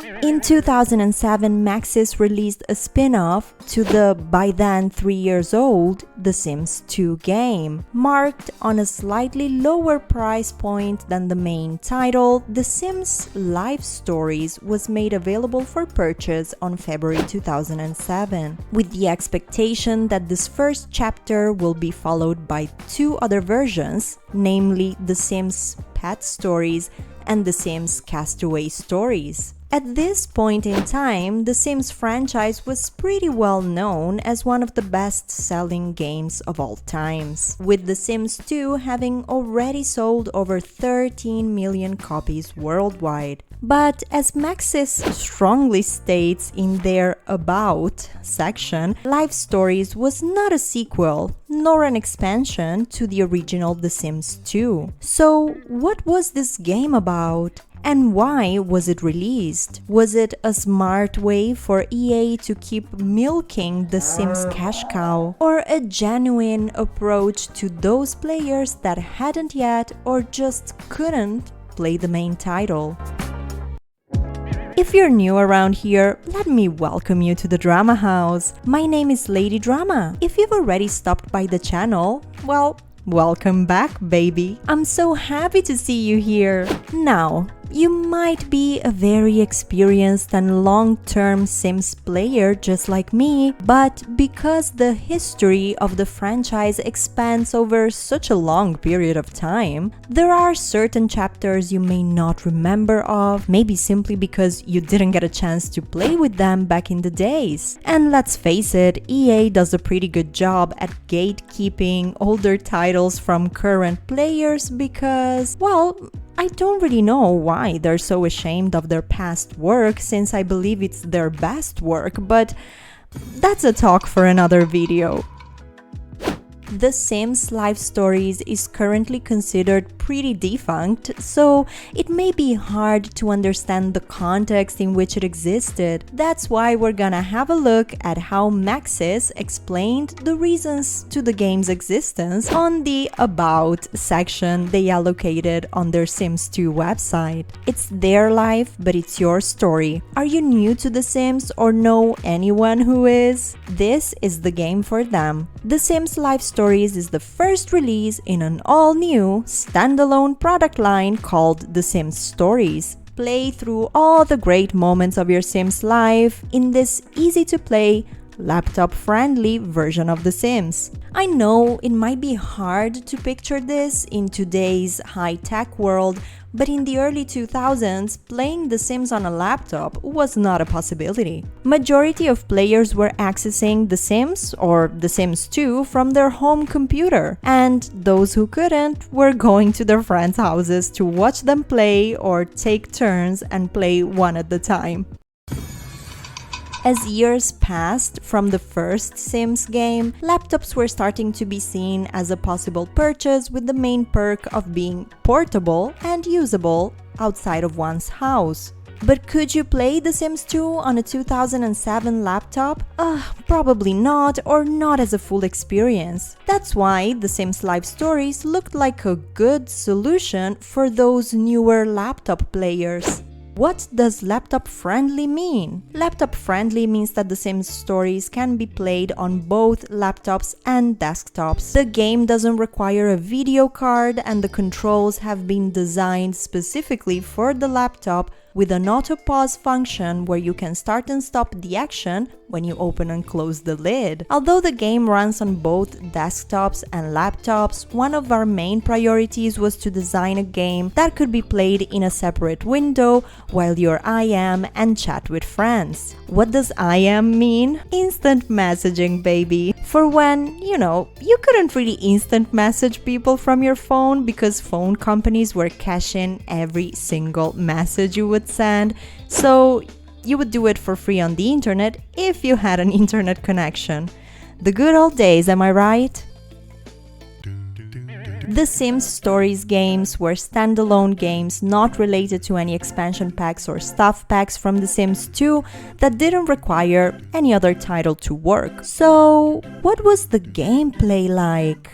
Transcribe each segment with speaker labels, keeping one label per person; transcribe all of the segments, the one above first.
Speaker 1: In 2007, Maxis released a spin-off to the, by then 3 years old, The Sims 2 game. Marked on a slightly lower price point than the main title, The Sims Life Stories was made available for purchase on February 2007, with the expectation that this first chapter will be followed by 2 other versions, namely The Sims Pet Stories and The Sims Castaway Stories. At this point in time, the Sims franchise was pretty well known as one of the best-selling games of all times, with The Sims 2 having already sold over 13 million copies worldwide. But as Maxis strongly states in their About section, Life Stories was not a sequel nor an expansion to the original The Sims 2. So what was this game about? And why was it released? Was it a smart way for EA to keep milking the Sims cash cow? Or a genuine approach to those players that hadn't yet or just couldn't play the main title? If you're new around here, let me welcome you to the Drama House. My name is Lady Drama. If you've already stopped by the channel, well, welcome back, baby. I'm so happy to see you here. Now, you might be a very experienced and long-term Sims player just like me, but because the history of the franchise expands over such a long period of time, there are certain chapters you may not remember of, maybe simply because you didn't get a chance to play with them back in the days. And let's face it, EA does a pretty good job at gatekeeping older titles from current players because, well, I don't really know why they're so ashamed of their past work, since I believe it's their best work, but that's a talk for another video. The Sims Life Stories is currently considered pretty defunct, so it may be hard to understand the context in which it existed. That's why we're gonna have a look at how Maxis explained the reasons to the game's existence on the About section they allocated on their Sims 2 website. It's their life, but it's your story. Are you new to The Sims or know anyone who is? This is the game for them. The Sims Life Stories is the first release in an all-new, standalone product line called The Sims Stories. Play through all the great moments of your Sims life in this easy-to-play, laptop-friendly version of The Sims. I know it might be hard to picture this in today's high-tech world, but in the early 2000s, playing The Sims on a laptop was not a possibility. Majority of players were accessing The Sims or The Sims 2 from their home computer, and those who couldn't were going to their friends' houses to watch them play or take turns and play one at a time. As years passed from the first Sims game, laptops were starting to be seen as a possible purchase, with the main perk of being portable and usable outside of one's house. But could you play The Sims 2 on a 2007 laptop? Probably not, or not as a full experience. That's why The Sims Life Stories looked like a good solution for those newer laptop players. What does laptop-friendly mean? Laptop-friendly means that The Sims Stories can be played on both laptops and desktops. The game doesn't require a video card, and the controls have been designed specifically for the laptop, with an auto-pause function where you can start and stop the action when you open and close the lid. Although the game runs on both desktops and laptops, one of our main priorities was to design a game that could be played in a separate window while you're IM and chat with friends. What does IM mean? Instant messaging, baby. For when, you couldn't really instant message people from your phone because phone companies were caching every single message you would send, so you would do it for free on the internet if you had an internet connection. The good old days, am I right? The Sims Stories games were standalone games not related to any expansion packs or stuff packs from The Sims 2 that didn't require any other title to work. So, what was the gameplay like?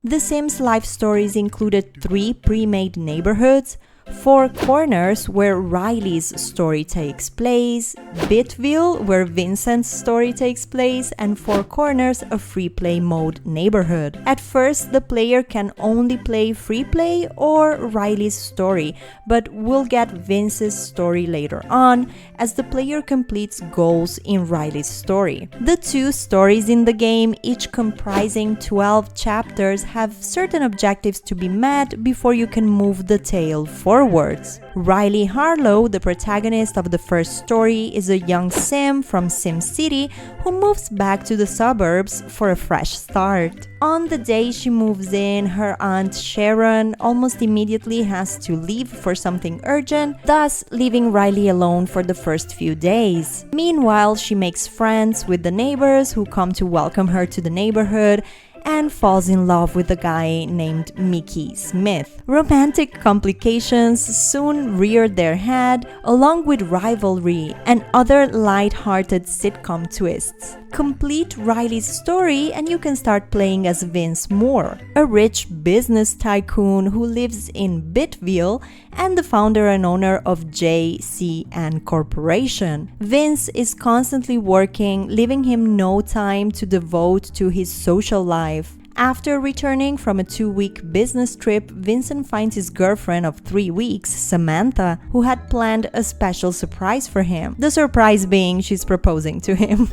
Speaker 1: The Sims Life Stories included 3 pre-made neighborhoods, Four Corners, where Riley's story takes place, Bitville, where Vincent's story takes place, and Four Corners, a free play mode neighborhood. At first, the player can only play free play or Riley's story, but will get Vince's story later on as the player completes goals in Riley's story. The two stories in the game, each comprising 12 chapters, have certain objectives to be met before you can move the tale forwards. Riley Harlow, the protagonist of the first story, is a young Sim from Sim City who moves back to the suburbs for a fresh start. On the day she moves in, her aunt Sharon almost immediately has to leave for something urgent, thus leaving Riley alone for the first few days. Meanwhile, she makes friends with the neighbors who come to welcome her to the neighborhood and falls in love with a guy named Mickey Smith. Romantic complications soon reared their head, along with rivalry and other light-hearted sitcom twists. Complete Riley's story and you can start playing as Vince Moore, a rich business tycoon who lives in Bitville and the founder and owner of J.C.N. Corporation. Vince is constantly working, leaving him no time to devote to his social life. After returning from a 2-week business trip, Vincent finds his girlfriend of 3 weeks, Samantha, who had planned a special surprise for him. The surprise being she's proposing to him.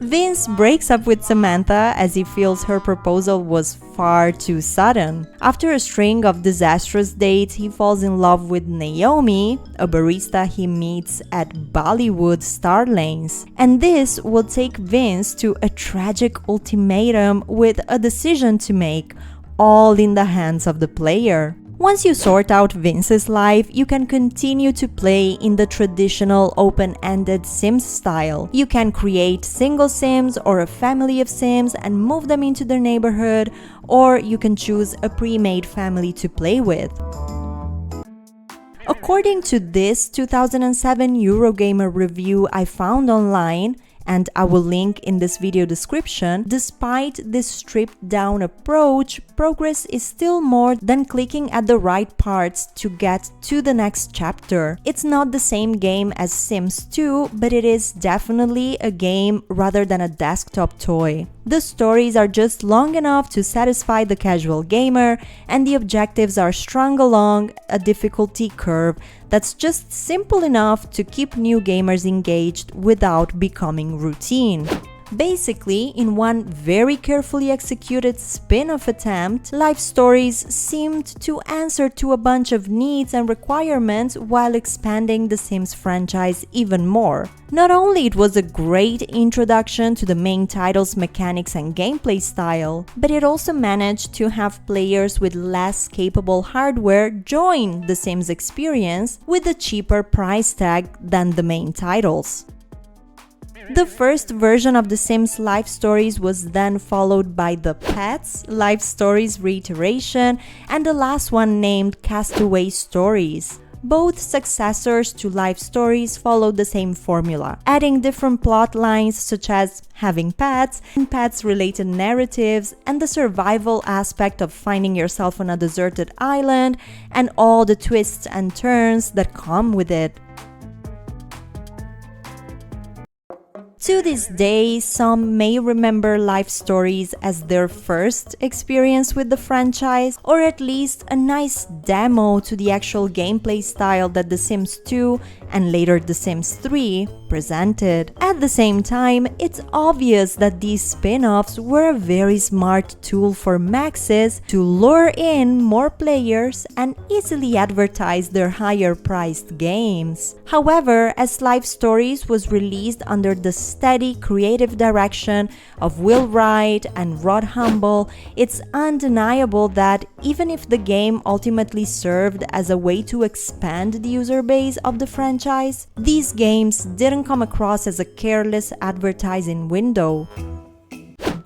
Speaker 1: Vince breaks up with Samantha as he feels her proposal was far too sudden. After a string of disastrous dates, he falls in love with Naomi, a barista he meets at Bollywood Star Lanes. And this will take Vince to a tragic ultimatum with a decision to make, all in the hands of the player. Once you sort out Vince's life, you can continue to play in the traditional open-ended Sims style. You can create single Sims or a family of Sims and move them into their neighborhood, or you can choose a pre-made family to play with. According to this 2007 Eurogamer review I found online, and I will link in this video description, despite this stripped-down approach, progress is still more than clicking at the right parts to get to the next chapter. It's not the same game as Sims 2, but it is definitely a game rather than a desktop toy. The stories are just long enough to satisfy the casual gamer, and the objectives are strung along a difficulty curve that's just simple enough to keep new gamers engaged without becoming routine. Basically, in one very carefully executed spin-off attempt, Life Stories seemed to answer to a bunch of needs and requirements while expanding the Sims franchise even more. Not only it was a great introduction to the main title's mechanics and gameplay style, but it also managed to have players with less capable hardware join the Sims experience with a cheaper price tag than the main titles. The first version of The Sims Life Stories was then followed by The Pets Life Stories Reiteration and the last one named Castaway Stories. Both successors to Life Stories followed the same formula, adding different plot lines such as having pets, and pets-related narratives, and the survival aspect of finding yourself on a deserted island, and all the twists and turns that come with it. To this day, some may remember Life Stories as their first experience with the franchise, or at least a nice demo to the actual gameplay style that The Sims 2 and later The Sims 3 presented. At the same time, it's obvious that these spin-offs were a very smart tool for Maxis to lure in more players and easily advertise their higher-priced games. However, as Life Stories was released under the steady creative direction of Will Wright and Rod Humble, it's undeniable that even if the game ultimately served as a way to expand the user base of the franchise, these games didn't come across as a careless advertising window.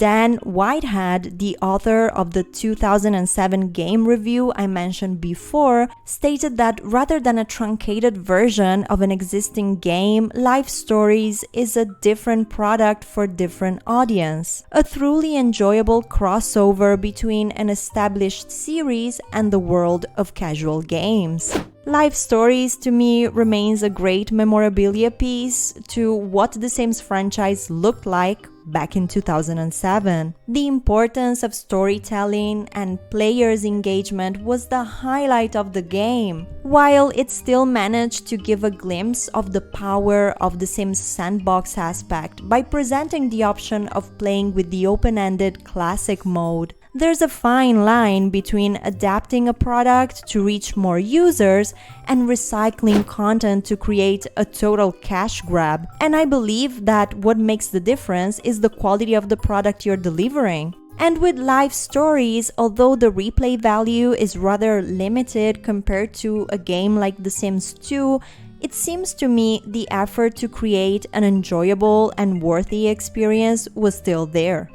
Speaker 1: Dan Whitehead, the author of the 2007 game review I mentioned before, stated that rather than a truncated version of an existing game, Life Stories is a different product for different audience, a truly enjoyable crossover between an established series and the world of casual games. Life Stories to me remains a great memorabilia piece to what the Sims franchise looked like back in 2007. The importance of storytelling and players' engagement was the highlight of the game, while it still managed to give a glimpse of the power of the Sims sandbox aspect by presenting the option of playing with the open-ended classic mode. There's a fine line between adapting a product to reach more users and recycling content to create a total cash grab. And I believe that what makes the difference is the quality of the product you're delivering. And with Life Stories, although the replay value is rather limited compared to a game like The Sims 2, it seems to me the effort to create an enjoyable and worthy experience was still there.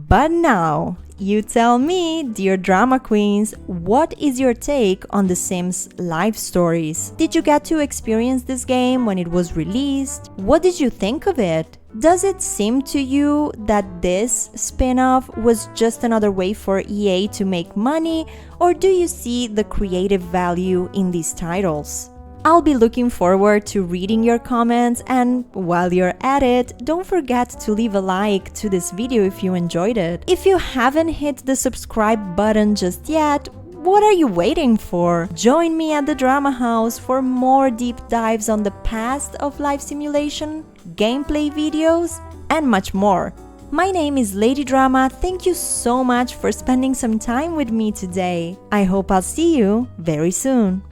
Speaker 1: But now, you tell me, dear drama queens, what is your take on The Sims Life Stories? Did you get to experience this game when it was released? What did you think of it? Does it seem to you that this spin-off was just another way for EA to make money, or do you see the creative value in these titles? I'll be looking forward to reading your comments, and while you're at it, don't forget to leave a like to this video if you enjoyed it. If you haven't hit the subscribe button just yet, what are you waiting for? Join me at the Drama House for more deep dives on the past of life simulation, gameplay videos, and much more. My name is Lady Drama. Thank you so much for spending some time with me today. I hope I'll see you very soon.